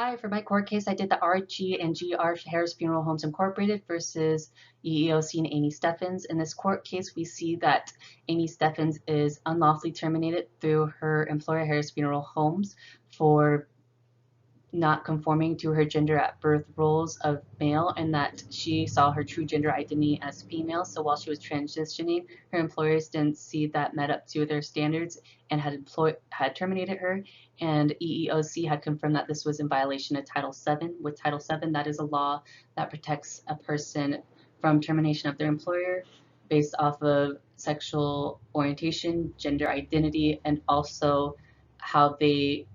Hi, for my court case, I did the RG and GR Harris Funeral Homes Incorporated versus EEOC and Amy Steffens. In this court case, we see that Amy Steffens is unlawfully terminated through her employer, Harris Funeral Homes, for not conforming to her gender at birth roles of male, and that she saw her true gender identity as female. So while she was transitioning, her employers didn't see that met up to their standards and had terminated her. And EEOC had confirmed that this was in violation of Title VII. With Title VII, that is a law that protects a person from termination of their employer based off of sexual orientation, gender identity, and also how they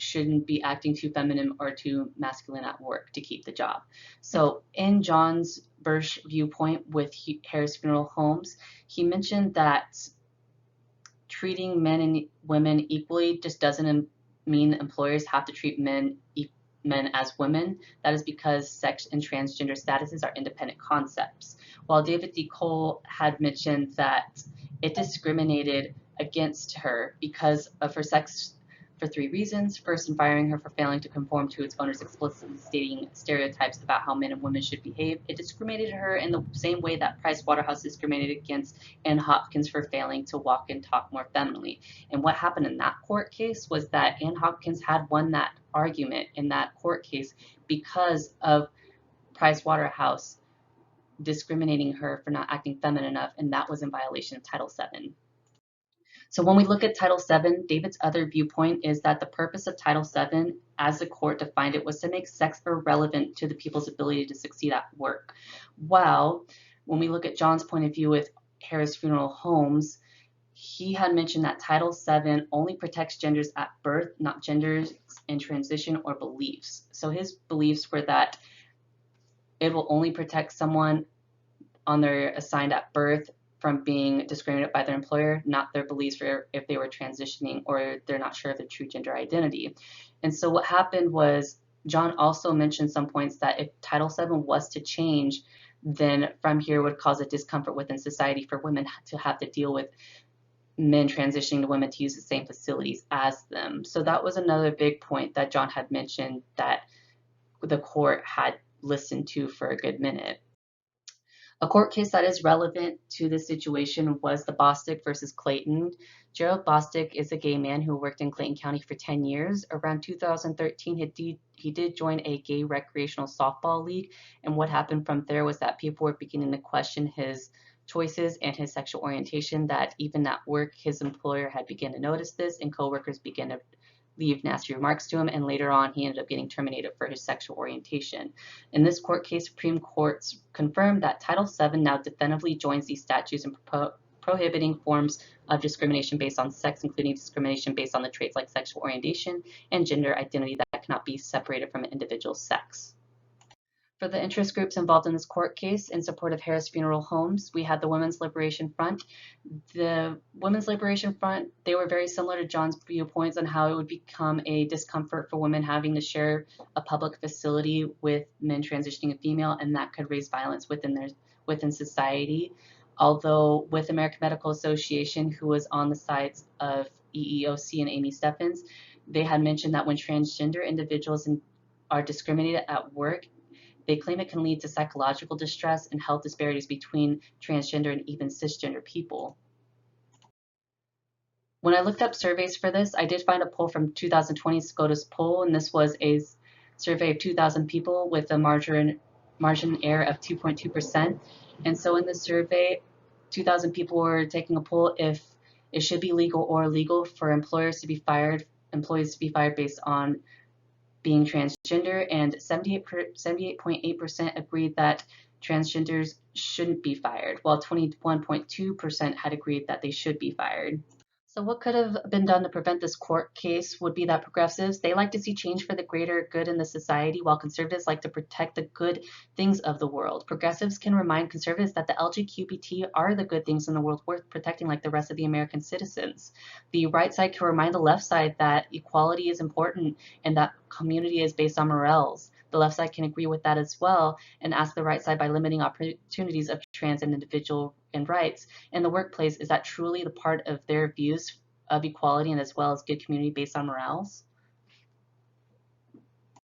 shouldn't be acting too feminine or too masculine at work to keep the job. So in John's Birch viewpoint with Harris Funeral Homes, he mentioned that treating men and women equally just doesn't mean employers have to treat men as women. That is because sex and transgender statuses are independent concepts. While David D. Cole had mentioned that it discriminated against her because of her sex for three reasons. First, in firing her for failing to conform to its owners explicitly stating stereotypes about how men and women should behave. It discriminated her in the same way that Price Waterhouse discriminated against Ann Hopkins for failing to walk and talk more femininely. And what happened in that court case was that Ann Hopkins had won that argument in that court case because of Price Waterhouse discriminating her for not acting feminine enough, and that was in violation of Title VII. So when we look at Title VII, David's other viewpoint is that the purpose of Title VII, as the court defined it, was to make sex irrelevant to the people's ability to succeed at work. While when we look at John's point of view with Harris Funeral Homes, he had mentioned that Title VII only protects genders at birth, not genders in transition or beliefs. So his beliefs were that it will only protect someone on their assigned at birth from being discriminated by their employer, not their beliefs for if they were transitioning or they're not sure of their true gender identity. And so what happened was John also mentioned some points that if Title VII was to change, then from here would cause a discomfort within society for women to have to deal with men transitioning to women to use the same facilities as them. So that was another big point that John had mentioned that the court had listened to for a good minute. A court case that is relevant to this situation was the Bostick versus Clayton. Gerald Bostick is a gay man who worked in Clayton County for 10 years. Around 2013, he did join a gay recreational softball league, and what happened from there was that people were beginning to question his choices and his sexual orientation, that even at work, his employer had begun to notice this, and coworkers began to leave nasty remarks to him, and later on he ended up getting terminated for his sexual orientation. In this court case, Supreme Courts confirmed that Title VII now definitively joins these statutes in prohibiting forms of discrimination based on sex, including discrimination based on the traits like sexual orientation and gender identity that cannot be separated from an individual's sex. For the interest groups involved in this court case in support of Harris Funeral Homes, we had the Women's Liberation Front. The Women's Liberation Front, they were very similar to John's viewpoints on how it would become a discomfort for women having to share a public facility with men transitioning to female, and that could raise violence within society. Although with American Medical Association, who was on the sides of EEOC and Amy Steffens, they had mentioned that when transgender individuals are discriminated at work, they claim it can lead to psychological distress and health disparities between transgender and even cisgender people. When I looked up surveys for this, I did find a poll from 2020 SCOTUS poll, and this was a survey of 2,000 people with a margin error of 2.2%. And so in this survey, 2,000 people were taking a poll if it should be legal or illegal for employees to be fired based on being transgender, and 78.8% agreed that transgenders shouldn't be fired, while 21.2% had agreed that they should be fired. So what could have been done to prevent this court case would be that progressives, they like to see change for the greater good in the society, while conservatives like to protect the good things of the world. Progressives can remind conservatives that the LGBT are the good things in the world worth protecting like the rest of the American citizens. The right side can remind the left side that equality is important and that community is based on morals. The left side can agree with that as well and ask the right side by limiting opportunities of trans and individual and rights in the workplace, is that truly the part of their views of equality and as well as good community based on morals?